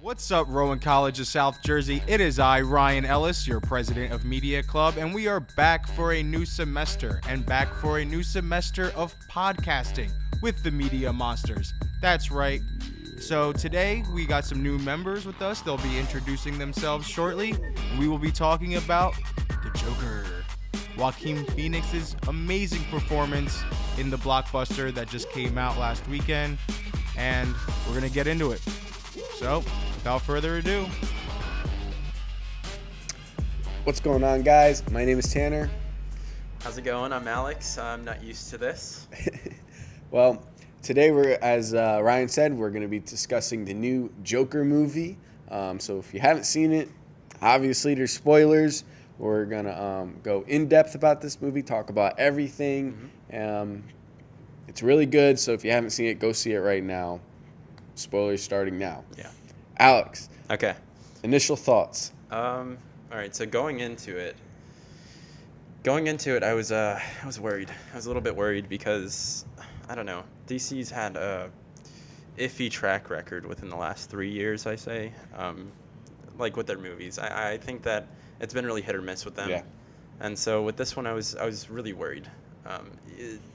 What's up, Rowan College of South Jersey? It is I, Ryan Ellis, your president of Media Club, and we are back for a new semester of podcasting with the Media Monsters. That's right. So today we got some new members with us. They'll be introducing themselves shortly. We will be talking about the Joker, Joaquin Phoenix's amazing performance in the blockbuster that just came out last weekend, and we're gonna get into it. So, without further ado. What's going on, guys? My name is Tanner. How's it going? I'm Alex. I'm not used to this. Well, today as Ryan said, we're going to be discussing the new Joker movie. So if you haven't seen it, obviously there's spoilers. We're going to go in depth about this movie, talk about everything. It's really good, so if you haven't seen it, go see it right now. Spoilers starting now. Yeah. Alex. Okay. Initial thoughts. All right. So going into it, I was worried. I was a little bit worried because I don't know. DC's had a iffy track record within the last 3 years. I say, like with their movies. I think that it's been really hit or miss with them. Yeah. And so with this one, I was really worried.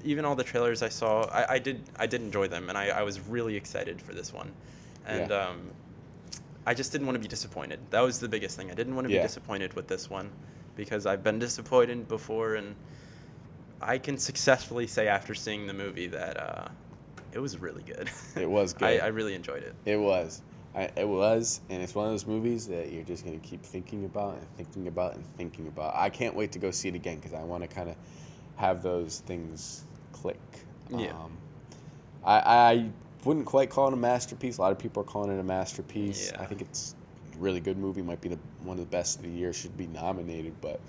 Even all the trailers I saw, I did enjoy them, and I was really excited for this one, and I just didn't want to be disappointed. That was the biggest thing. I didn't want to be disappointed with this one, because I've been disappointed before, and I can successfully say after seeing the movie that it was really good. It was good. I really enjoyed it. It was. It was, and it's one of those movies that you're just going to keep thinking about and thinking about and thinking about. I can't wait to go see it again because I want to kind of have those things click. Yeah. I wouldn't quite call it a masterpiece. A lot of people are calling it a masterpiece. Yeah. I think it's a really good movie. Might be one of the best of the year. Should be nominated, but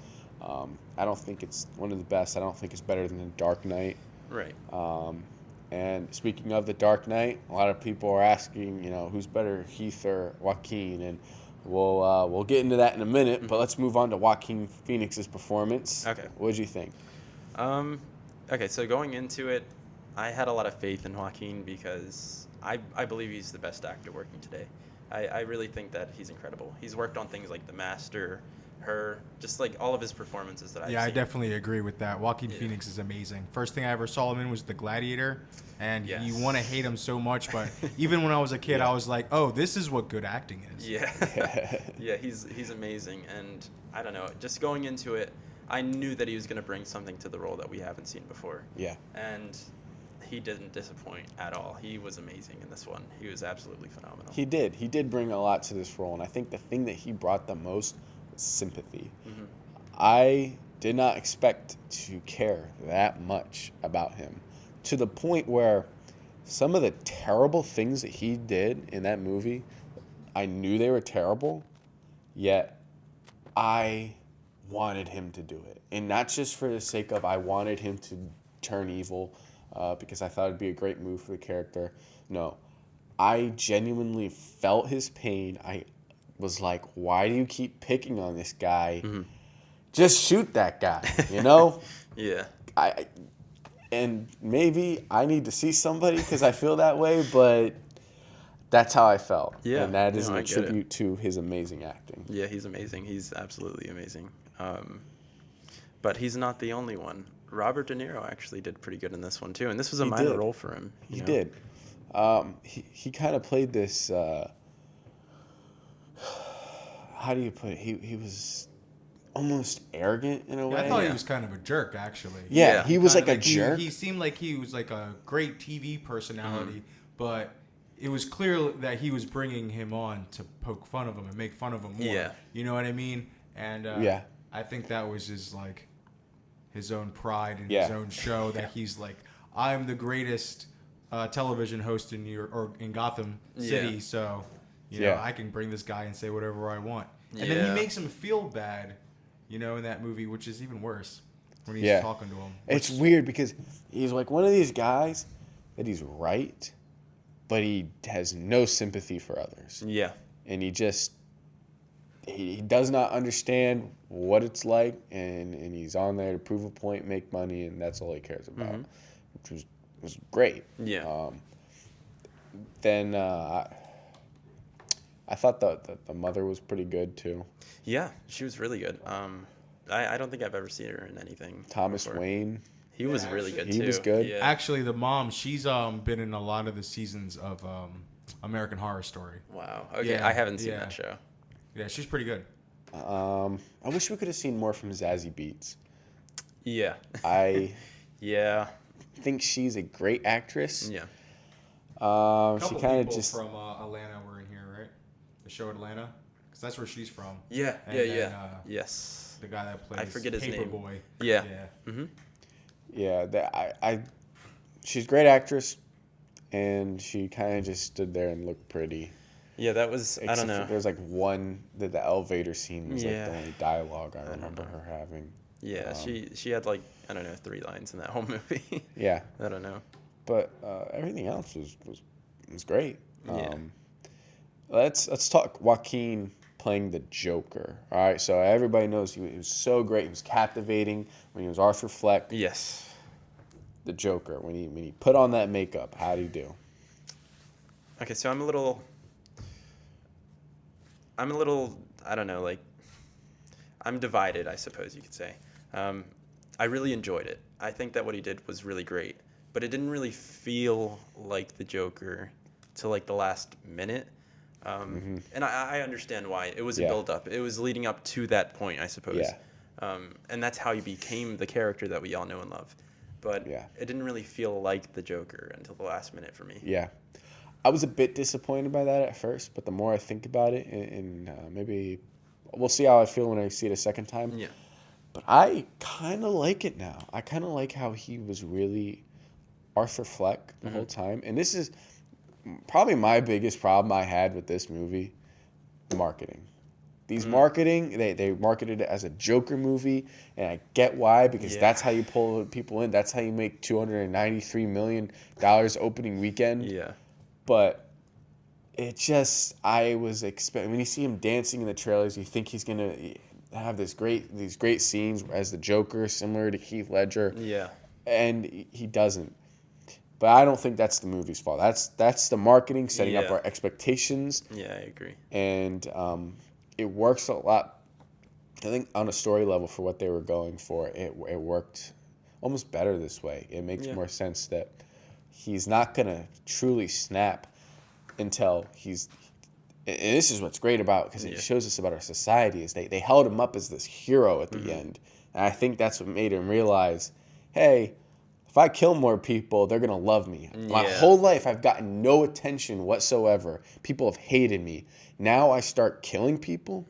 I don't think it's one of the best. I don't think it's better than The Dark Knight. Right. And speaking of The Dark Knight, a lot of people are asking, who's better, Heath or Joaquin? And we'll get into that in a minute. But let's move on to Joaquin Phoenix's performance. Okay. What did you think? Okay, so going into it, I had a lot of faith in Joaquin because I believe he's the best actor working today. I really think that he's incredible. He's worked on things like The Master, Her, just like all of his performances that I've seen. Yeah, I definitely agree with that. Joaquin Phoenix is amazing. First thing I ever saw him in was The Gladiator, and you want to hate him so much, but even when I was a kid, I was like, oh, this is what good acting is. Yeah. Yeah, he's amazing, and I don't know, just going into it, I knew that he was going to bring something to the role that we haven't seen before. Yeah. And he didn't disappoint at all. He was amazing in this one. He was absolutely phenomenal. He did. He did bring a lot to this role, and I think the thing that he brought the most was sympathy. Mm-hmm. I did not expect to care that much about him, to the point where some of the terrible things that he did in that movie, I knew they were terrible, yet I wanted him to do it. And not just for the sake of I wanted him to turn evil because I thought it'd be a great move for the character. No, I genuinely felt his pain. I was like, why do you keep picking on this guy? Mm-hmm. Just shoot that guy, Yeah. And maybe I need to see somebody because I feel that way, but that's how I felt. Yeah. And that is No, a I get tribute to his amazing acting. Yeah, he's amazing. He's absolutely amazing. But he's not the only one. Robert De Niro actually did pretty good in this one, too. And this was a minor role for him. He did. He kind of played this, how do you put it? He was almost arrogant in a way. I thought he was kind of a jerk, actually. Yeah, he was like a jerk. He seemed like he was like a great TV personality, but it was clear that he was bringing him on to poke fun of him and make fun of him more. Yeah. You know what I mean? And I think that was his own pride and his own show that he's like, I'm the greatest television host in New York or in Gotham City, so you know I can bring this guy and say whatever I want. And then he makes him feel bad, in that movie, which is even worse when he's talking to him. It's weird because he's like one of these guys that he's right, but he has no sympathy for others. Yeah. And he does not understand what it's like, and he's on there to prove a point, make money, and that's all he cares about, which was great. Yeah. Then I thought the mother was pretty good too. Yeah, she was really good. I don't think I've ever seen her in anything. Thomas before. Wayne. He was really good He too. was good. Yeah. Actually, the mom, she's been in a lot of the seasons of American Horror Story. Wow. Okay, Yeah, I haven't seen yeah. that show. Yeah, she's pretty good. I wish we could have seen more from Zazie Beetz. Yeah. I Yeah. think she's a great actress. Yeah. She Couple kind of people just from Atlanta were in here, right? The show Atlanta, because that's where she's from. Yeah. And Yeah. then, Yeah. Yes. The guy that plays I forget his name. Paperboy. Yeah. Yeah. Mm-hmm. yeah. She's a great actress, and she kind of just stood there and looked pretty. Yeah, that was. I don't know. There was like one the elevator scene was like Yeah. the only dialogue I remember her having. Yeah, she had like, I don't know, 3 lines in that whole movie. Yeah, I don't know. but everything else was great. Yeah. Let's talk Joaquin playing the Joker. All right, so everybody knows he was so great. He was captivating when he was Arthur Fleck, Yes. the Joker. When he put on that makeup, how'd he do? Okay, so I'm a little, I don't know, like, I'm divided, I suppose you could say. I really enjoyed it. I think that what he did was really great, but it didn't really feel like the Joker till like the last minute. And I understand why. It was a Yeah. build-up. It was leading up to that point, I suppose. Yeah. And that's how he became the character that we all know and love. But Yeah. it didn't really feel like the Joker until the last minute for me. Yeah. I was a bit disappointed by that at first, but the more I think about it, and maybe we'll see how I feel when I see it a second time. Yeah. But I kind of like it now. I kind of like how he was really Arthur Fleck the whole time. And this is probably my biggest problem I had with this movie, marketing. These marketing, they marketed it as a Joker movie, and I get why, because that's how you pull people in. That's how you make $293 million opening weekend. Yeah. But it just, I was expecting, when you see him dancing in the trailers, you think he's going to have these great scenes as the Joker, similar to Heath Ledger. Yeah. And he doesn't. But I don't think that's the movie's fault. That's the marketing, setting up Yeah. our expectations. Yeah, I agree. And it works a lot, I think, on a story level for what they were going for. It worked almost better this way. It makes more sense that he's not going to truly snap until he's... And this is what's great about, because it shows us about our society, is they held him up as this hero at the end. And I think that's what made him realize, hey, if I kill more people, they're going to love me. My whole life, I've gotten no attention whatsoever. People have hated me. Now I start killing people,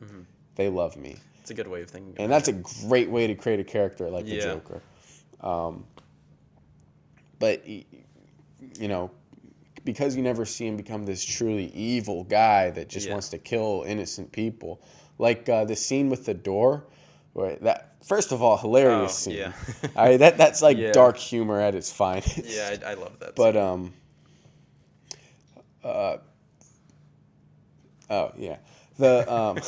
they love me. It's a good way of thinking. And that's a great way to create a character like the Joker. But, you know, because you never see him become this truly evil guy that just wants to kill innocent people. Like the scene with the door, where that, first of all, hilarious scene. Yeah. That's like dark humor at its finest. Yeah, I love that. But scene. oh yeah, the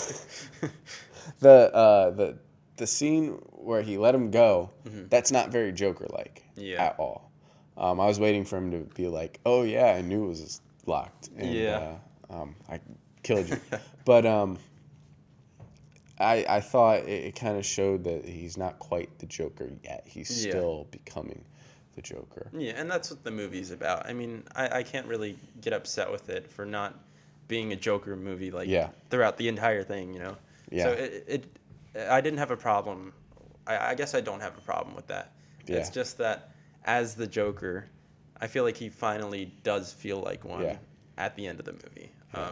scene where he let him go, that's not very Joker-like at all. I was waiting for him to be like, "Oh yeah, I knew it was locked," and I killed you. But I thought it kind of showed that he's not quite the Joker yet. He's still becoming the Joker. Yeah, and that's what the movie's about. I mean, I can't really get upset with it for not being a Joker movie like throughout the entire thing, you know? Yeah. So I didn't have a problem. I guess I don't have a problem with that. Yeah. It's just that as the Joker, I feel like he finally does feel like one at the end of the movie. Yeah.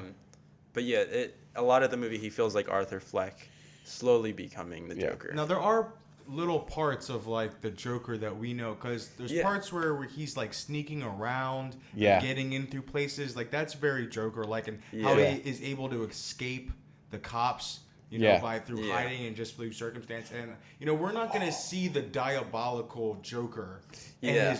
But yeah, a lot of the movie he feels like Arthur Fleck slowly becoming the Joker. Now there are little parts of like the Joker that we know, because there's parts where he's like sneaking around, and getting in through places. Like that's very Joker like, and how he is able to escape the cops, you know, by through hiding and just through circumstance. And you know, we're not gonna see the diabolical Joker in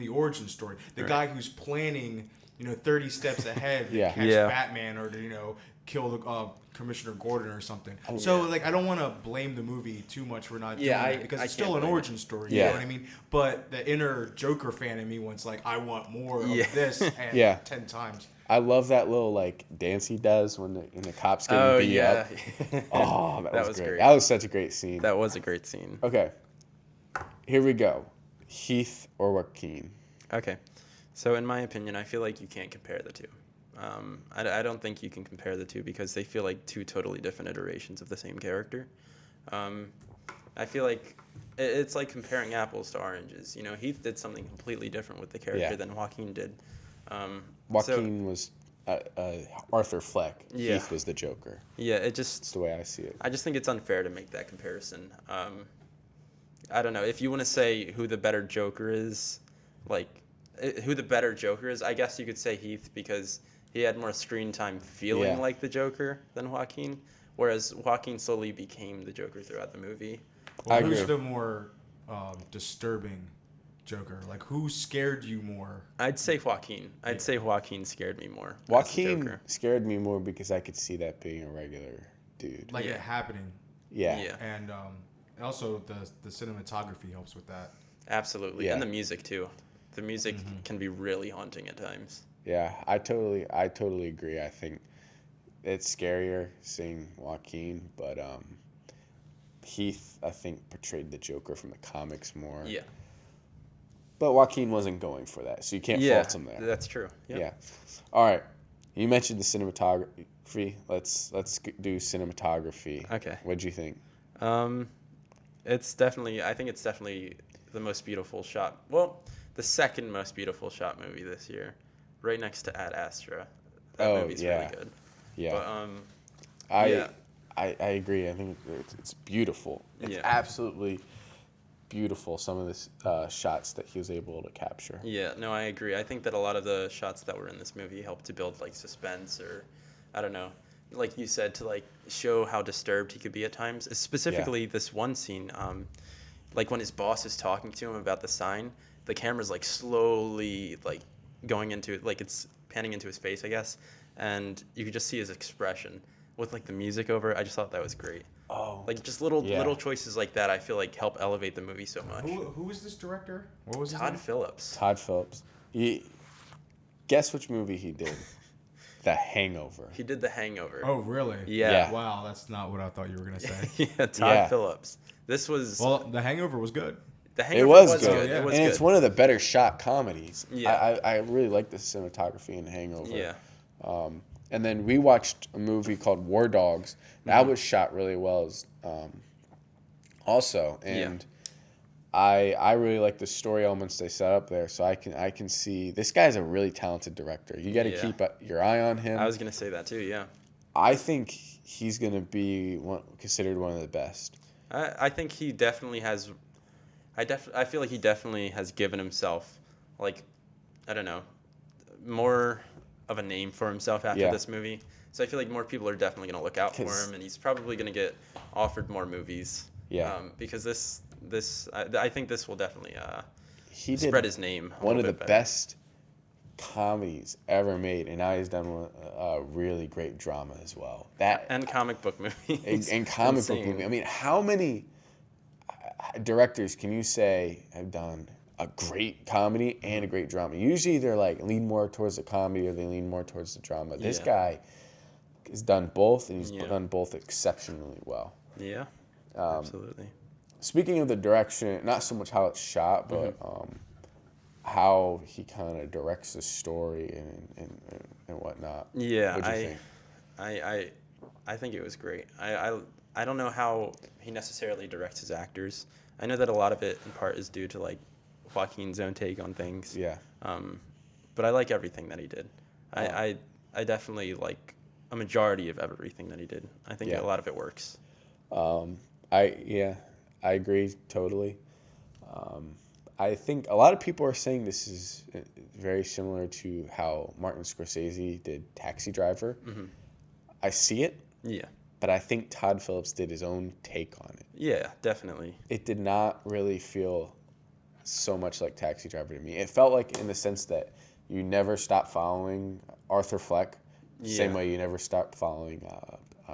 the origin story. The guy who's planning, you know, 30 steps ahead to catch Batman, or to, you know, kill the Commissioner Gordon or something. So like, I don't want to blame the movie too much for not doing that, because it's still an origin story. You know what I mean? But the inner Joker fan in me wants like, I want more of this and 10 times. I love that little like dance he does when the cops getting Oh beat up. yeah. Oh, that, That was was great. great. That was such a great scene. That was a great scene. Okay, here we go. Heath or Joaquin? Okay. So in my opinion, I feel like you can't compare the two. I don't think you can compare the two because they feel like two totally different iterations of the same character. Um, I feel like it's like comparing apples to oranges. You know, Heath did something completely different with the character Yeah. than Joaquin did. Joaquin was Arthur Fleck. Yeah. Heath was the Joker. Yeah, That's the way I see it. I just think it's unfair to make that comparison. I don't know if you want to say who the better Joker is, like who the better Joker is. I guess you could say Heath because he had more screen time feeling Yeah. like the Joker than Joaquin, whereas Joaquin slowly became the Joker throughout the movie. Well, I who's agree. the more disturbing Joker? Like, who scared you more? I'd say Joaquin. I'd say Joaquin scared me more. as the Joaquin Joker. scared me more because I could see that being a regular dude. Like Yeah. it happening, Yeah. Yeah, and also the cinematography helps with that. absolutely, Yeah. and the music too. The music can be really haunting at times. Yeah, I totally agree. I think it's scarier seeing Joaquin, but Heath, I think, portrayed the Joker from the comics more. Yeah, But Joaquin wasn't going for that, so you can't fault him there. that's true. Yep. Yeah. All right. You mentioned the cinematography. Let's do cinematography. Okay. What'd you think? It's definitely. I think it's definitely the most beautiful shot. Well, the second most beautiful shot movie this year, right next to Ad Astra. That Oh, movie's yeah. really good. Yeah. But I, yeah. I agree. I think it's beautiful. It's Yeah. absolutely beautiful, some of the shots that he was able to capture. Yeah, no, I agree. I think that a lot of the shots that were in this movie helped to build like suspense or, I don't know, like you said, to like show how disturbed he could be at times. Specifically, this one scene, like when his boss is talking to him about the sign, the camera's like slowly like going into like it's panning into his face, I guess, and you could just see his expression with like the music over it. I just thought that was great. Oh. Like just little Yeah. little choices like that, I feel like help elevate the movie so much. Who is this director? What was his Todd name? Phillips. Todd Phillips. Guess which movie he did? The Hangover. He did The Hangover. Oh, really? Yeah. Wow, that's not what I thought you were gonna say. Yeah, Todd Yeah. Phillips. This was Well, The Hangover was good. The It Hangover was was good, good. yeah. It was and good. it's one of the better shot comedies. Yeah. I really like the cinematography in Hangover. Yeah. And then we watched a movie called War Dogs. That was shot really well as, also, and I really like the story elements they set up there. So I can see this guy's a really talented director. You got to Yeah. keep your eye on him. I was gonna say that too. Yeah. I think he's gonna be considered one of the best. I think he definitely has. I feel like he definitely has given himself, like, I don't know, more of a name for himself after Yeah. this movie. So I feel like more people are definitely gonna look out for 'Cause- him, and he's probably gonna get offered more movies. Yeah. Because I think this will definitely He did spread his name. one of the bit better. best comedies ever made, and now he's done a really great drama as well. That And comic book movies. and comic book Insane. movie. I mean, how many directors can you say have done a great comedy and a great drama? Usually they're like lean more towards the comedy or they lean more towards the drama. This Yeah. guy has done both, and he's Yeah. done both exceptionally well. Yeah. Um, Absolutely. Speaking of the direction, not so much how it's shot, but how he kind of directs the story and whatnot. Yeah, What'd you think? I think it was great. I don't know how he necessarily directs his actors. I know that a lot of it in part is due to like Joaquin's own take on things. Yeah. But I like everything that he did. I definitely like a majority of everything that he did. I think Yeah. a lot of it works. I agree totally. I think a lot of people are saying this is very similar to how Martin Scorsese did Taxi Driver. I see it, Yeah. but I think Todd Phillips did his own take on it. Yeah, definitely. It did not really feel so much like Taxi Driver to me. It felt like in the sense that you never stop following Arthur Fleck, same Yeah. way you never stop following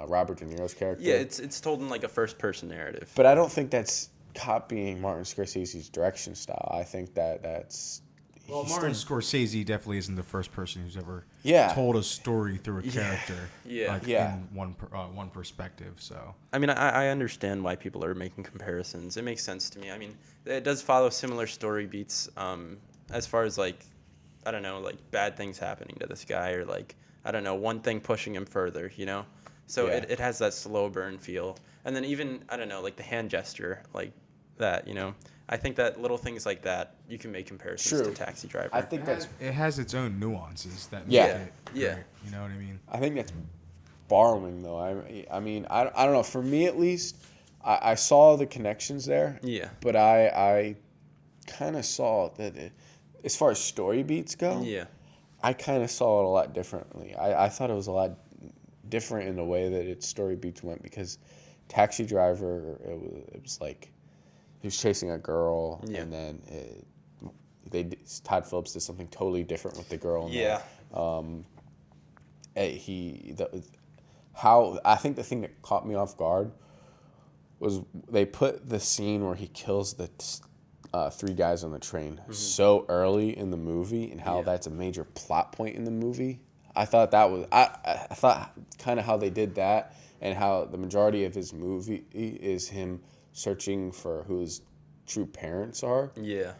Robert De Niro's character. Yeah, it's told in like a first person narrative. But I don't think that's copying Martin Scorsese's direction style. I think that's Well, he's Martin still, Scorsese definitely isn't the first person who's ever Yeah. told a story through a character, Yeah. like Yeah. in one perspective. So I mean, I understand why people are making comparisons. It makes sense to me. I mean, it does follow similar story beats, as far as like, I don't know, like bad things happening to this guy, or like, I don't know, one thing pushing him further, you know? So Yeah. it has that slow burn feel. And then even, I don't know, like the hand gesture, like that, you know? I think that little things like that, you can make comparisons True. to Taxi Driver. I think that's it has its own nuances that make Yeah. it great. Yeah. You know what I mean? I think that's borrowing though. I mean I don't know. For me at least, I saw the connections there. Yeah. But I kind of saw that as far as story beats go, Yeah. I kind of saw it a lot differently. I thought it was a lot different in the way that its story beats went, because Taxi Driver, it was like he was chasing a girl, Yeah. and then Todd Phillips did something totally different with the girl. Yeah. How I think the thing that caught me off guard was they put the scene where he kills the three guys on the train so early in the movie, and how that's a major plot point in the movie. I thought that was I thought kind of how they did that, and how the majority of his movie is him searching for who his true parents are. Yeah.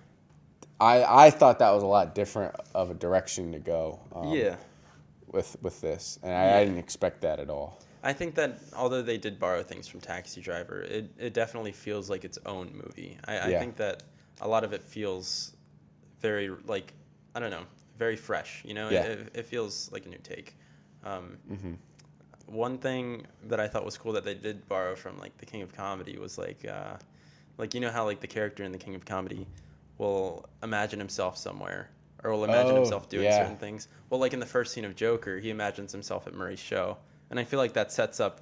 I thought that was a lot different of a direction to go. Yeah. With this, and I didn't expect that at all. I think that although they did borrow things from Taxi Driver, it definitely feels like its own movie. I think that a lot of it feels very, like, I don't know, very fresh. You know, Yeah. it feels like a new take. One thing that I thought was cool that they did borrow from, like, the King of Comedy was, like, you know how, like, the character in the King of Comedy will imagine himself somewhere, or will imagine himself doing certain things. Well, like in the first scene of Joker, he imagines himself at Murray's show. And I feel like that sets up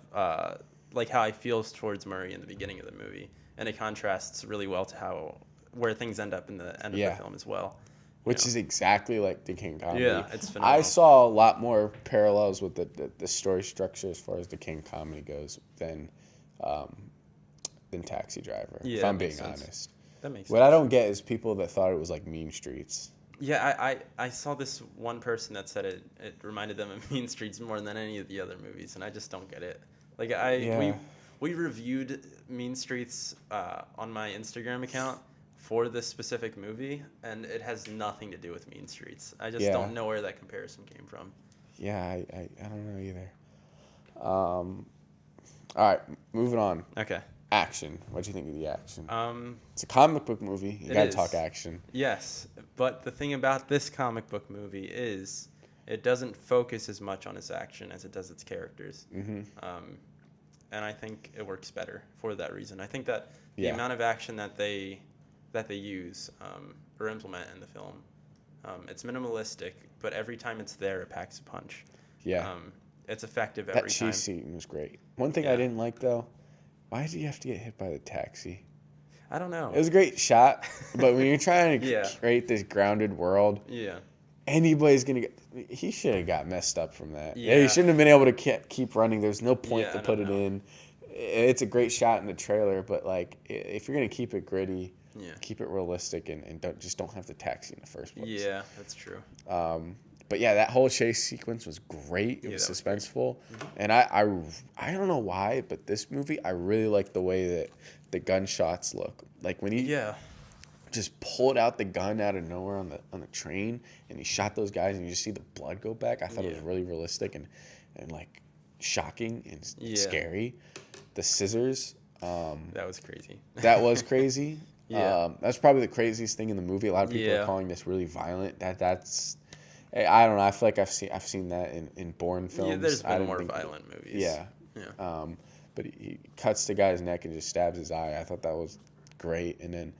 like how I feel towards Murray in the beginning of the movie. And it contrasts really well to where things end up in the end of the film as well. Which is exactly like the King Comedy. Yeah, it's phenomenal. I saw a lot more parallels with the story structure as far as the King Comedy goes than Taxi Driver, if I'm being honest. That makes sense. What I don't get is people that thought it was like Mean Streets. Yeah, I saw this one person that said it reminded them of Mean Streets more than any of the other movies, and I just don't get it. Like we reviewed Mean Streets on my Instagram account for this specific movie, and it has nothing to do with Mean Streets. I just don't know where that comparison came from. Yeah, I don't know either. All right, moving on. Okay. Action. What do you think of the action? It's a comic book movie. You gotta talk action. Yes, but the thing about this comic book movie is it doesn't focus as much on its action as it does its characters. Mm-hmm. And I think it works better for that reason. I think that the amount of action that they use or implement in the film, it's minimalistic, but every time it's there, it packs a punch. Yeah. It's effective every time. That chase scene was great. One thing I didn't like though, why did you have to get hit by the taxi? I don't know. It was a great shot, but when you're trying to create this grounded world, anybody's gonna get. He should have got messed up from that. Yeah, he shouldn't have been able to keep running. There's no point to put it in. It's a great shot in the trailer, but like if you're gonna keep it gritty, keep it realistic, and don't have the taxi in the first place. Yeah, that's true. But yeah, that whole chase sequence was great. It was suspenseful, and I don't know why, but this movie I really like the way that the gunshots look. Like when he just pulled out the gun out of nowhere on the train, and he shot those guys, and you just see the blood go back. I thought it was really realistic and like shocking and scary. The scissors. That was crazy. That was crazy. That's probably the craziest thing in the movie. A lot of people are calling this really violent. That's. I don't know. I feel like I've seen that in Bourne films. Yeah, there's been more violent movies. Yeah. But he cuts the guy's neck and just stabs his eye. I thought that was great. And then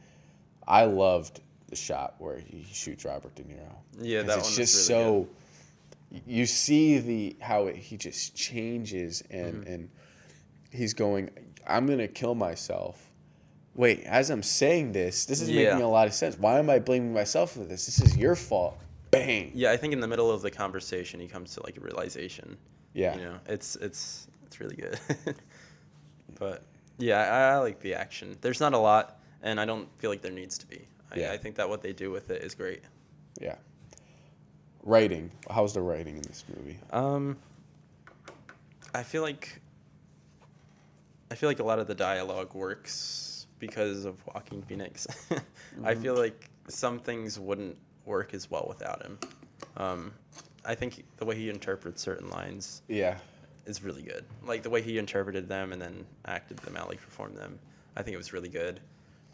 I loved the shot where he shoots Robert De Niro. Yeah, that it's one just was really so. Good. You see he just changes and he's going. I'm gonna kill myself. Wait, as I'm saying this is making a lot of sense. Why am I blaming myself for this? This is your fault. Bang. Yeah, I think in the middle of the conversation, he comes to like a realization. Yeah. You know, it's really good. But yeah, I like the action. There's not a lot, and I don't feel like there needs to be. I think that what they do with it is great. Yeah. Writing. How's the writing in this movie? I feel like a lot of the dialogue works because of Joaquin Phoenix. I feel like some things wouldn't work as well without him. I think the way he interprets certain lines Yeah. is really good. Like the way he interpreted them and then acted them out, like performed them. I think it was really good.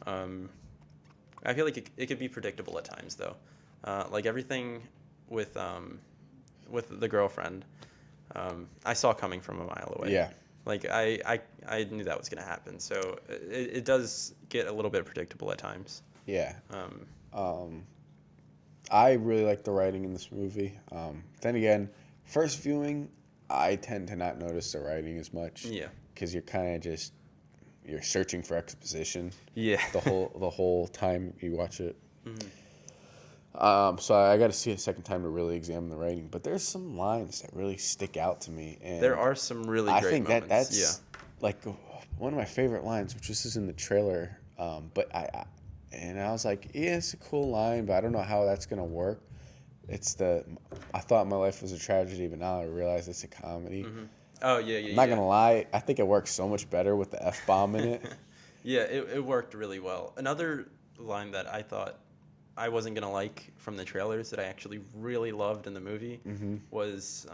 I feel like it could be predictable at times though. Like everything with the girlfriend, I saw coming from a mile away. Yeah. Like I knew that was gonna happen. So it does get a little bit predictable at times. Yeah. I really like the writing in this movie. Then again, first viewing, I tend to not notice the writing as much. Yeah. Because you're kind of just you're searching for exposition. Yeah. The whole time you watch it. Mm-hmm. So I got to see it a second time to really examine the writing. But there's some lines that really stick out to me. And There are some really great I think moments. that's like one of my favorite lines, which is in the trailer. But I was like, yeah, it's a cool line, but I don't know how that's gonna work. I thought my life was a tragedy, but now I realize it's a comedy. Mm-hmm. Oh yeah. I'm not gonna lie, I think it works so much better with the F-bomb in it. Yeah, it worked really well. Another line that I thought I wasn't gonna like from the trailers that I actually really loved in the movie was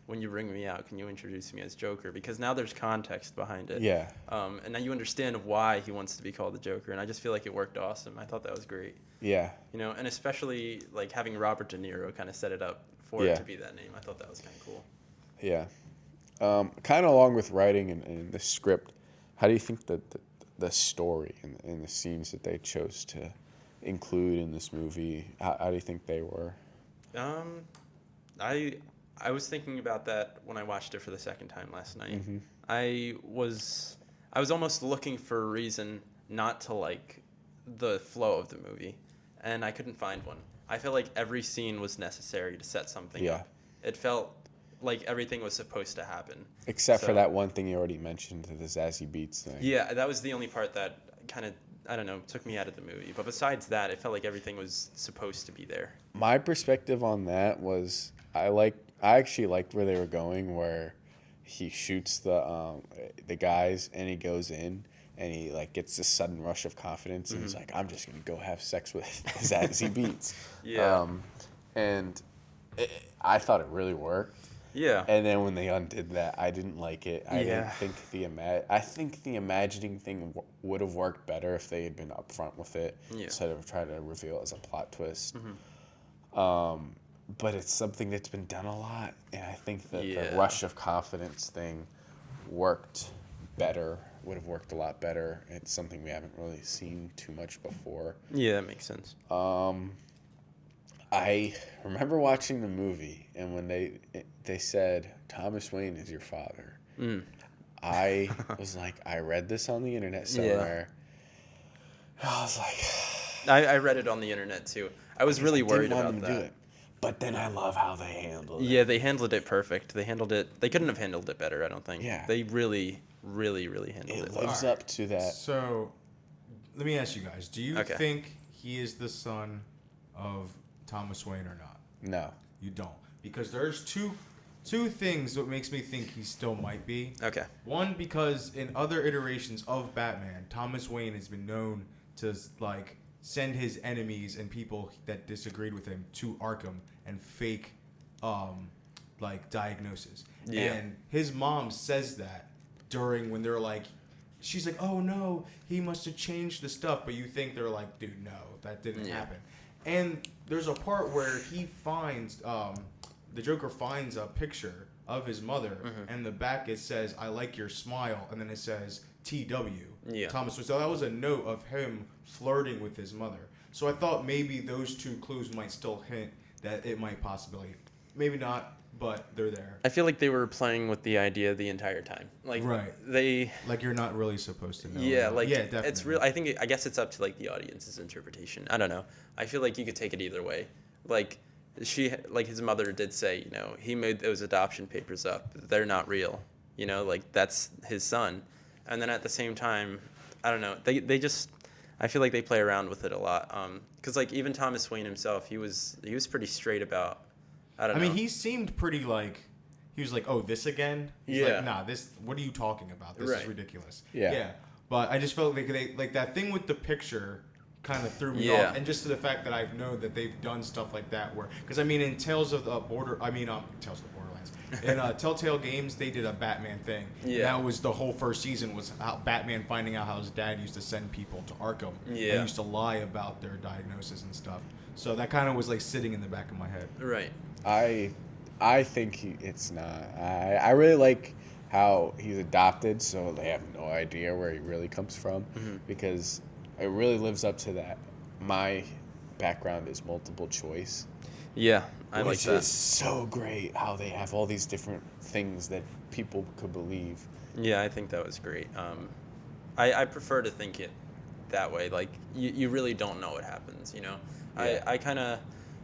when you ring me out, can you introduce me as Joker? Because now there's context behind it. Yeah. And now you understand why he wants to be called the Joker, and I just feel like it worked awesome. I thought that was great. Yeah. You know, and especially like having Robert De Niro kind of set it up for it to be that name. I thought that was kind of cool. Yeah. Kind of along with writing and the script, how do you think the story and the scenes that they chose to include in this movie, how do you think they were? I was thinking about that when I watched it for the second time last night. I was almost looking for a reason not to like the flow of the movie, and I couldn't find one. I felt like every scene was necessary to set something up. It felt like everything was supposed to happen. Except for that one thing you already mentioned, the Zazie Beetz thing. Yeah, that was the only part that kind of, I don't know, took me out of the movie. But besides that, it felt like everything was supposed to be there. My perspective on that was I actually liked where they were going, where he shoots the guys and he goes in and he like gets this sudden rush of confidence and he's like, I'm just gonna go have sex with Zazie Beetz. Yeah. And I thought it really worked. Yeah. And then when they undid that, I didn't like it. I didn't think I think the imagining thing would have worked better if they had been upfront with it instead of trying to reveal it as a plot twist. But it's something that's been done a lot, and I think that the rush of confidence thing would have worked a lot better. It's something we haven't really seen too much before. Yeah, that makes sense. I remember watching the movie, and when they said, Thomas Wayne is your father, I was like, I read this on the internet somewhere. I was like... I read it on the internet, too. I was really worried about that. Do it. But then I love how they handled it. Yeah, they handled it perfect. They couldn't have handled it better, I don't think. Yeah. They really, really, really handled it. It lives up to that. So, let me ask you guys. Do you think he is the son of Thomas Wayne or not? No. You don't. Because there's two things that makes me think he still might be. Okay. One, because in other iterations of Batman, Thomas Wayne has been known to, like, send his enemies and people that disagreed with him to Arkham and fake, like, diagnosis. Yeah. And his mom says that during when they're like, she's like, oh no, he must have changed the stuff. But you think they're like, dude, no, that didn't happen. And there's a part where he finds, the Joker finds a picture of his mother, and the back it says, I like your smile, and then it says T.W. Thomas. So that was a note of him flirting with his mother. So I thought maybe those two clues might still hint that it might possibly, maybe not, but they're there. I feel like they were playing with the idea the entire time. Like like you're not really supposed to know. Yeah, like definitely. it's real. I guess it's up to like the audience's interpretation. I don't know. I feel like you could take it either way. Like his mother did say, you know, he made those adoption papers up. They're not real. You know, like that's his son. And then at the same time, I don't know. They just, I feel like they play around with it a lot. Because like even Thomas Wayne himself, he was pretty straight about. I don't I know. mean, he seemed pretty like he was like, "Oh, this again?" He's Yeah. like, "Nah, this. What are you talking about? This Right. is ridiculous." Yeah. Yeah. But I just felt like they like that thing with the picture kind of threw me Yeah. off, and just to the fact that I've known that they've done stuff like that where, because I mean, in Tales of the Tales of the Borderlands, in Telltale Games, they did a Batman thing. Yeah. That was the whole first season was how Batman finding out how his dad used to send people to Arkham. Yeah. And used to lie about their diagnosis and stuff. So that kind of was like sitting in the back of my head. Right. I think it's not. I really like how he's adopted, so they have no idea where he really comes from, because it really lives up to that. My background is multiple choice, Yeah, I like which that. is so great. How they have all these different things that people could believe. Yeah, I think that was great. I prefer to think it that way. Like you really don't know what happens. You know, Yeah.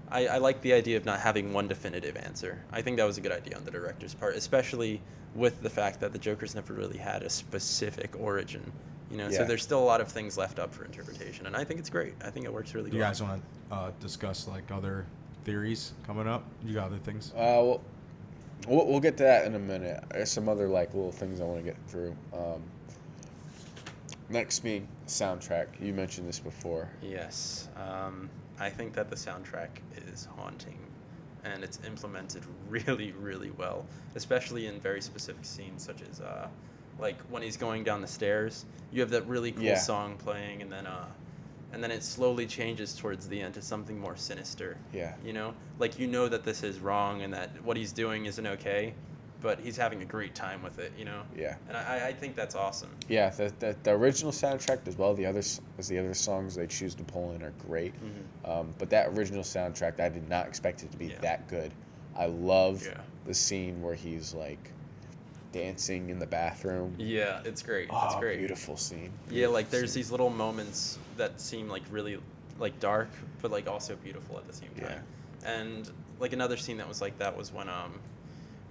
I like the idea of not having one definitive answer. I think that was a good idea on the director's part, especially with the fact that the Joker's never really had a specific origin. You know, so Yeah. there's still a lot of things left up for interpretation, and I think it's great. I think it works really Do you well. guys want to discuss like other theories coming up? You got other things? We'll get to that in a minute. There's some other like little things I want to get through. Next being soundtrack. You mentioned this before. Yes, I think that the soundtrack is haunting, and it's implemented really, really well, especially in very specific scenes, such as like when he's going down the stairs. You have that really cool Yeah. song playing, and then it slowly changes towards the end to something more sinister. Yeah. You know, like you know that this is wrong and that what he's doing isn't okay, but he's having a great time with it. You know. Yeah. And I think that's awesome. Yeah, the original soundtrack as well. The other songs they choose to pull in are great, but that original soundtrack, I did not expect it to be Yeah. that good. I love Yeah. the scene where he's like dancing in the bathroom. Yeah, it's great. Oh, It's great. beautiful scene. Yeah, like Beautiful there's scene. these little moments that seem like really like dark, but like also beautiful at the same time. And like another scene that was like that was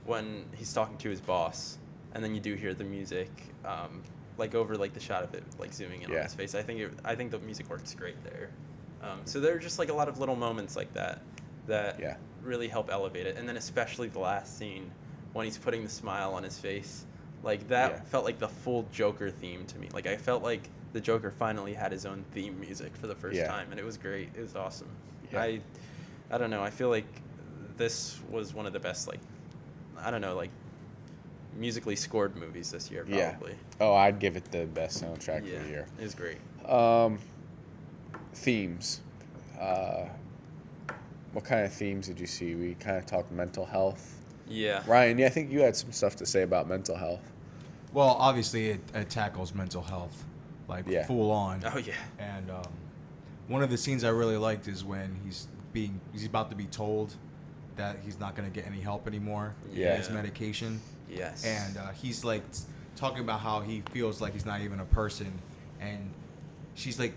when he's talking to his boss, and then you do hear the music, like over like the shot of it, like zooming in on Yeah. his face. I think the music works great there. So there are just like a lot of little moments like that Yeah. really help elevate it, and then especially the last scene when he's putting the smile on his face. Like that Yeah. felt like the full Joker theme to me. Like I felt like the Joker finally had his own theme music for the first Yeah. time, and it was great. It was awesome. Yeah. I don't know. I feel like this was one of the best, like, I don't know, like musically scored movies this year, Yeah. probably. Oh, I'd give it the best soundtrack Yeah, of the year. it was great. Themes. What kind of themes did you see? We kind of talked mental health. Yeah. Ryan, yeah, I think you had some stuff to say about mental health. Well, obviously it tackles mental health, like Yeah. full on. Oh yeah. And one of the scenes I really liked is when he's about to be told that he's not going to get any help anymore. Yeah. His medication. Yes. And he's like talking about how he feels like he's not even a person. And she's like,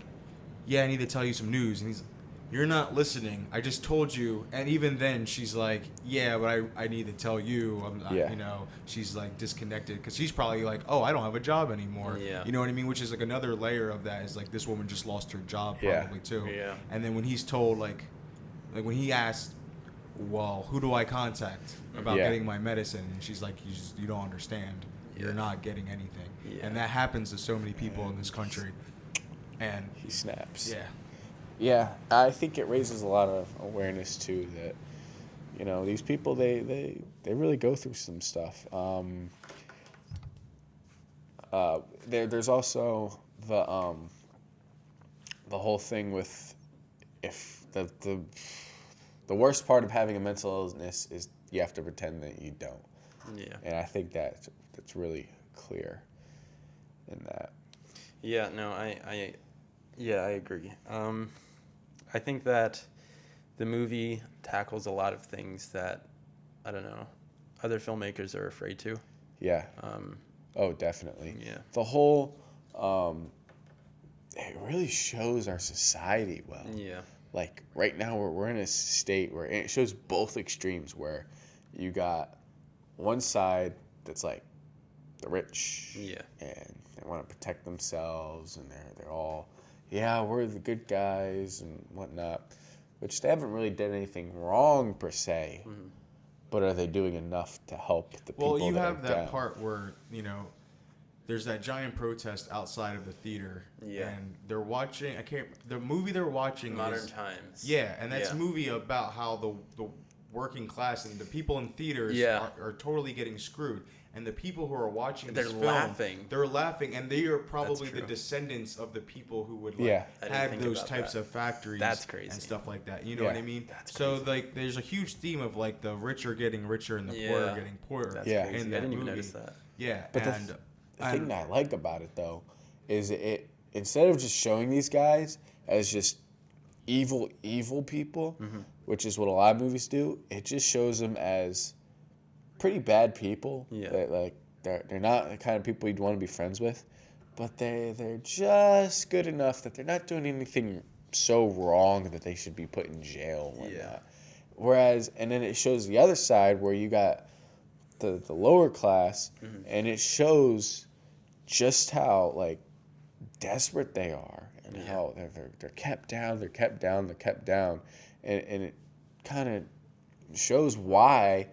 "Yeah, I need to tell you some news." And he's, "You're not listening. I just told you." And even then, she's like, "Yeah, but I need to tell you." I'm not, Yeah. you know, she's like disconnected because she's probably like, "Oh, I don't have a job anymore." Yeah. You know what I mean? Which is like another layer of that is like this woman just lost her job Yeah. probably too. Yeah. And then when he's told like when he asked, "Well, who do I contact about Yeah. getting my medicine?" And she's like, you don't understand. You're Yeah. not getting anything." Yeah. And that happens to so many people in this country. And He snaps. yeah. Yeah, I think it raises a lot of awareness too that, you know, these people they really go through some stuff. There's also the whole thing with if the worst part of having a mental illness is you have to pretend that you don't, Yeah. and I think that's really clear in that. Yeah, no, I agree. I think that the movie tackles a lot of things that, I don't know, other filmmakers are afraid to. Yeah. Oh, definitely. Yeah. The whole, it really shows our society well. Yeah. Like right now we're in a state where it shows both extremes where you got one side that's like the rich Yeah. and they want to protect themselves and they're all, yeah, we're the good guys and whatnot, which they haven't really done anything wrong per se. Mm-hmm. But are they doing enough to help the people Well, you that have are that down? part where, there's that giant protest outside of the theater. Yeah. And they're watching, the movie they're watching Modern is, Times. yeah, and that's Yeah. a movie about how the working class and the people in theaters Yeah. are totally getting screwed. And the people who are watching They're this film, laughing. they're laughing, and they are probably That's the true. descendants of the people who would Yeah. I didn't have think those about types that. of factories That's crazy. and stuff like that. You know Yeah. what I mean? That's So crazy. like, there's a huge theme of like the rich are getting richer and the poor Yeah. are getting poorer. That's Yeah. crazy. in I that didn't even movie. notice that. Yeah, But and the thing that I like about it though is it instead of just showing these guys as just evil people, Mm-hmm. which is what a lot of movies do, it just shows them as pretty bad people. Yeah. That, like they're not the kind of people you'd want to be friends with, but they're just good enough that they're not doing anything so wrong that they should be put in jail and whatnot. Yeah. Whereas, and then it shows the other side where you got the lower class, Mm-hmm. and it shows just how like desperate they are and Yeah. how they're kept down, and it kind of shows why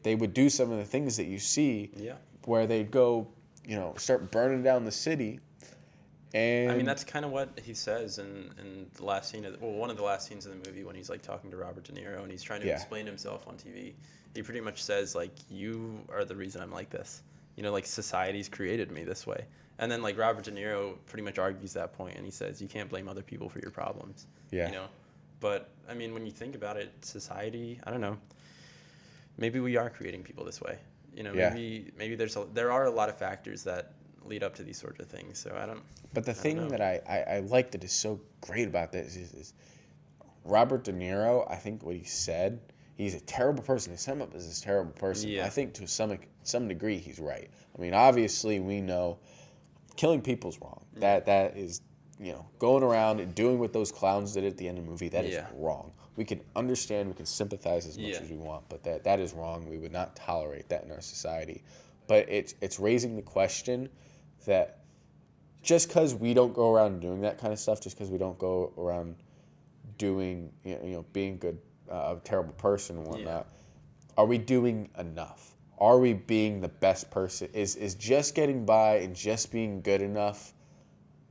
they would do some of the things that you see Yeah. where they'd go, start burning down the city. And I mean, that's kind of what he says in the last scene one of the last scenes of the movie when he's like talking to Robert De Niro and he's trying to Yeah. explain himself on TV. He pretty much says like, you are the reason I'm like this. Like society's created me this way. And then like Robert De Niro pretty much argues that point and he says you can't blame other people for your problems. Yeah. But I mean, when you think about it, society, I don't know. Maybe we are creating people this way. Yeah. Maybe there are a lot of factors that lead up to these sorts of things. So I don't. But the I don't thing know. that I like that is so great about this is Robert De Niro, I think what he said, he's a terrible person. They set him up as this terrible person. Yeah. I think to some degree he's right. I mean, obviously we know killing people's wrong. That is, going around and doing what those clowns did at the end of the movie, that is Yeah. wrong. We can understand, we can sympathize as much Yeah. as we want, but that is wrong. We would not tolerate that in our society. But it's raising the question that just because we don't go around doing that kind of stuff, just because we don't go around doing, being good, a terrible person and whatnot, are we doing enough? Are we being the best person? Is just getting by and just being good enough,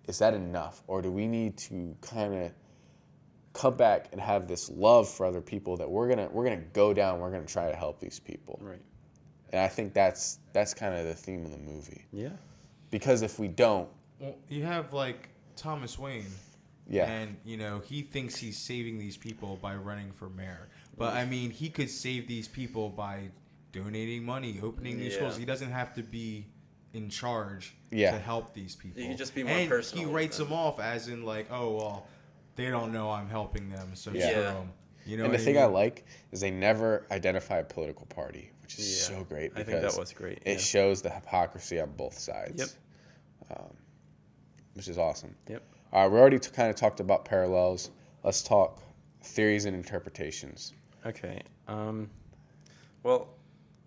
is that enough? Or do we need to kind of come back and have this love for other people that we're gonna go down, we're gonna try to help these people? Right. And I think that's kind of the theme of the movie. Yeah. Because if we don't, well, you have like Thomas Wayne. yeah, And, he thinks he's saving these people by running for mayor. But, I mean, he could save these people by donating money, opening new Yeah. schools. He doesn't have to be in charge Yeah. to help these people. He could just be more and personal he with writes them. them off as in, like, oh, well, they don't know I'm helping them, so Yeah. screw Yeah. them. You know and the what thing I mean? like is they never identify a political party, which is Yeah. so great I because think that was great. it Yeah. shows the hypocrisy on both sides. Yep. Which is awesome. Yep. All right, we already kind of talked about parallels. Let's talk theories and interpretations. Okay. Well,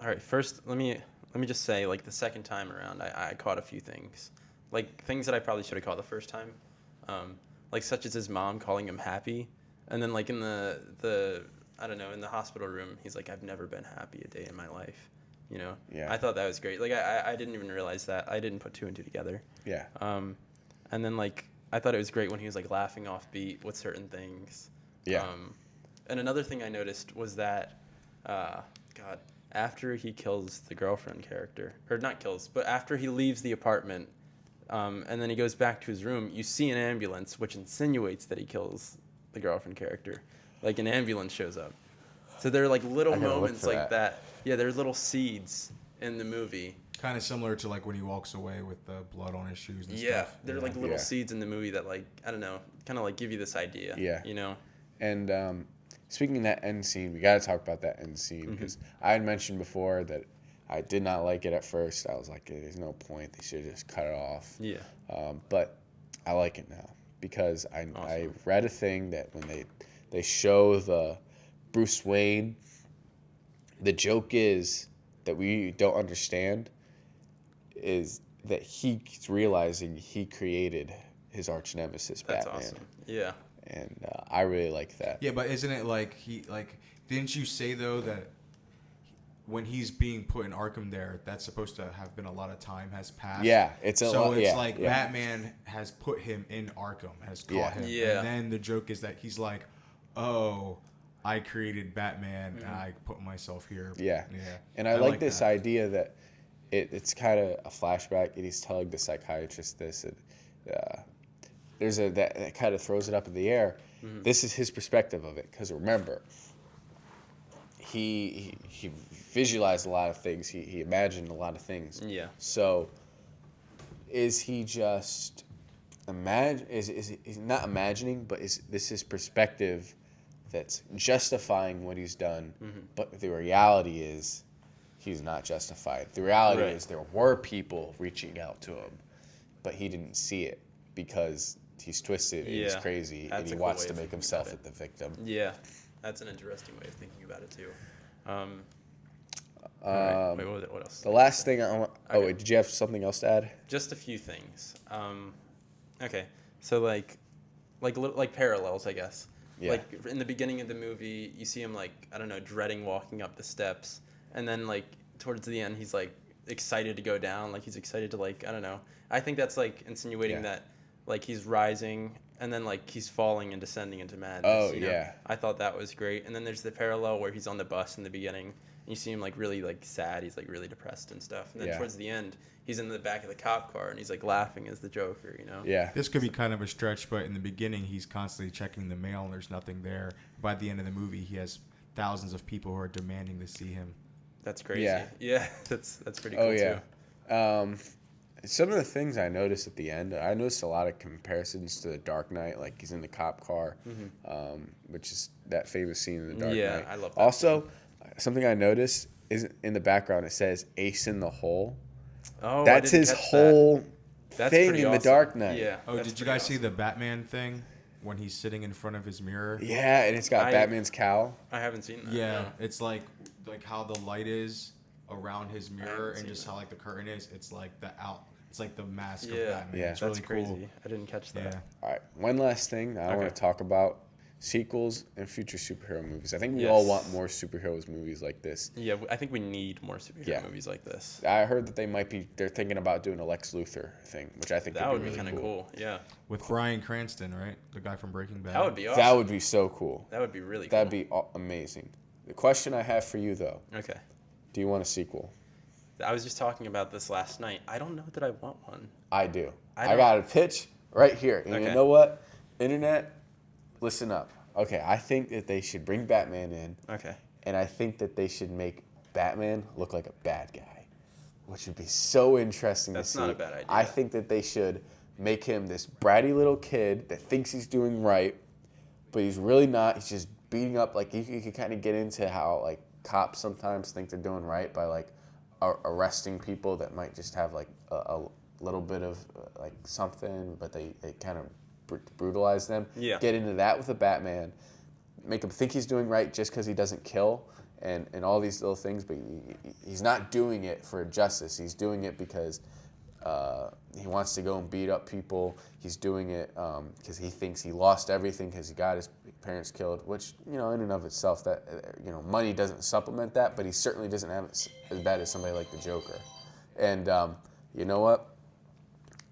all right. First, let me just say, like the second time around, I caught a few things, like things that I probably should have caught the first time, like such as his mom calling him happy, and then like in the I don't know, in the hospital room, he's like, I've never been happy a day in my life. Yeah. I thought that was great. Like I didn't even realize that. I didn't put two and two together. Yeah. And then like I thought it was great when he was like laughing off beat with certain things. Yeah. And another thing I noticed was that, after he kills the girlfriend character, or not kills, but after he leaves the apartment, and then he goes back to his room, you see an ambulance, which insinuates that he kills the girlfriend character. Like an ambulance shows up. So there are like little I gotta look moments for like that. Yeah, there's little seeds in the movie. Kind of similar to, like, when he walks away with the blood on his shoes and Yeah, stuff. there are like little Yeah. seeds in the movie that like, I don't know, kind of like give you this idea. Yeah. And speaking of that end scene, we got to talk about that end scene because I had mentioned before that I did not like it at first. I was like, there's no point. They should have just cut it off. Yeah. But I like it now because I Awesome. read a thing that when they show the Bruce Wayne, the joke is that we don't understand is that he's realizing he created his arch nemesis, That's Batman. awesome. Yeah. And I really like that. Yeah, but isn't it like didn't you say though that when he's being put in Arkham there, that's supposed to have been a lot of time has passed? Yeah, it's a lot. It's yeah, like yeah. Batman has put him in Arkham, has caught him. Yeah. And then the joke is that he's like, oh, I created Batman and I put myself here. Yeah. Yeah. And I like this that. idea that it's kind of a flashback, and he's telling the psychiatrist this, and there's that kind of throws it up in the air. This is his perspective of it, because remember, he visualized a lot of things. He imagined a lot of things. Yeah. So, is he just is he's not imagining, but is this his perspective that's justifying what he's done? But the reality is, he's not justified. The reality is there were people reaching out to him, but he didn't see it because he's twisted and he's crazy and he wants to make himself the victim. Yeah, that's an interesting way of thinking about it too. Right. Wait, what else? The last thing I want. Okay. Oh, wait, did you have something else to add? Just a few things. Okay, so like parallels, I guess. Yeah. Like in the beginning of the movie, you see him like, I don't know, dreading walking up the steps, and then like towards the end, he's like excited to go down, like he's excited to like, I don't know. I think that's like insinuating that like he's rising and then like he's falling and descending into madness. Oh, you know? yeah. I thought that was great. And then there's the parallel where he's on the bus in the beginning and you see him like really like sad. He's like really depressed and stuff. And then towards the end, he's in the back of the cop car and he's like laughing as the Joker, you know? Yeah. This could be kind of a stretch, but in the beginning, he's constantly checking the mail and there's nothing there. By the end of the movie, he has thousands of people who are demanding to see him. That's crazy. Yeah. That's pretty cool too. Some of the things I noticed at the end, I noticed a lot of comparisons to The Dark Knight, like he's in the cop car, which is that famous scene in The Dark Knight. Yeah, I love that. Also, something I noticed is in the background, it says Ace in the Hole. Oh, That's his whole thing in The Dark Knight. Yeah. Oh, did you guys see the Batman thing when he's sitting in front of his mirror? Yeah, and it's got Batman's cowl. I haven't seen that. Yeah, no. it's like how the light is around his mirror and just how like the curtain is. It's like it's like the mask of Batman. Yeah. It's really That's crazy. cool. I didn't catch that. Yeah. All right, one last thing I want to talk about: sequels and future superhero movies. I think we Yes. all want more superheroes movies like this. Yeah, I think we need more superhero movies like this. I heard that they're thinking about doing a Lex Luthor thing, which I think That would be really kind of cool. Yeah. With Bryan Cranston, right? The guy from Breaking Bad. That would be awesome. That would be so cool. That would be really cool. That'd be amazing. The question I have for you, though, Okay. do you want a sequel? I was just talking about this last night. I don't know that I want one. I do. I I got a pitch right here. And you know what? Internet, listen up. Okay, I think that they should bring Batman in. Okay. And I think that they should make Batman look like a bad guy, which would be so interesting to see. That's not a bad idea. I think that they should make him this bratty little kid that thinks he's doing right, but he's really not. He's just beating up. Like, you can kind of get into how, like, cops sometimes think they're doing right by, like, arresting people that might just have, like, a little bit of, like, something, but they kind of brutalize them. Yeah. Get into that with a Batman. Make him think he's doing right just because he doesn't kill and all these little things, but he's not doing it for justice. He's doing it because he wants to go and beat up people. He's doing it because he thinks he lost everything because he got his parents killed, which, in and of itself, that money doesn't supplement that, but he certainly doesn't have it as bad as somebody like the Joker. And you know what?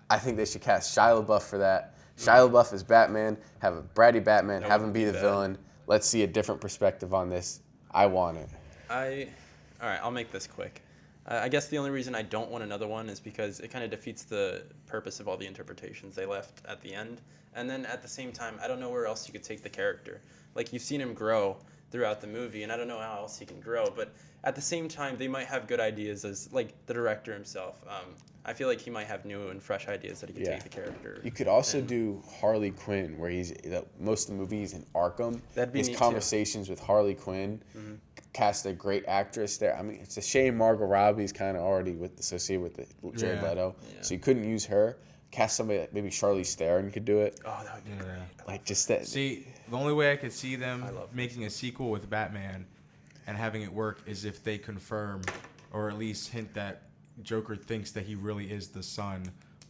I think they should cast Shia LaBeouf for that. Shia LaBeouf is Batman, have a bratty Batman, have him be the villain. Let's see a different perspective on this. I want it. All right, I'll make this quick. I guess the only reason I don't want another one is because it kind of defeats the purpose of all the interpretations they left at the end. And then at the same time, I don't know where else you could take the character. Like, you've seen him grow throughout the movie, and I don't know how else he can grow. But at the same time, they might have good ideas as, like, the director himself. I feel like he might have new and fresh ideas that he could take the character. You could also do Harley Quinn, where most of the movie is in Arkham. That'd be his neat conversations with Harley Quinn. Cast a great actress there. I mean, it's a shame Margot Robbie's kind of already associated with Jared Leto, so you couldn't use her. Cast somebody like maybe Charlize Theron could do it. Oh, that would be great. Like, just that. See, the only way I could see them making a sequel with Batman and having it work is if they confirm or at least hint that Joker thinks that he really is the son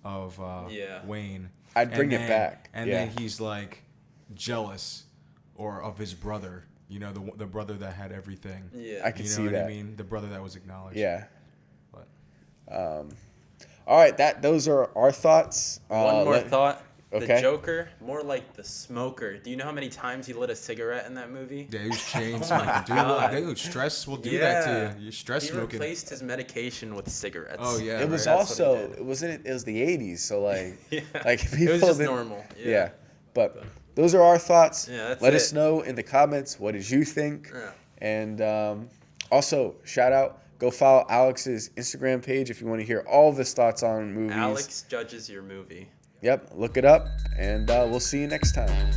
of Yeah. Wayne. I'd bring And it then- back. And Yeah. then he's like jealous, or of his brother. You know, the brother that had everything. Yeah. I can You know see what that. I mean? The brother that was acknowledged. Yeah. But All right, those are our thoughts. One more thought. Okay. The Joker, more like the smoker. Do you know how many times he lit a cigarette in that movie? yeah, he was chain my smoking. God. Dude, stress will do that Yeah. to you. You're stress He smoking. replaced his medication with cigarettes. Oh yeah. It was right. That's what he also did. it wasn't. It was the '80s, so like, Yeah. like It people was just didn't- normal. Yeah. But those are our thoughts. Yeah, that's Let us it. know in the comments, what did you think? Yeah. And also, shout out, go follow Alex's Instagram page if you want to hear all of his thoughts on movies. Alex judges your movie. Yep, look it up, and we'll see you next time.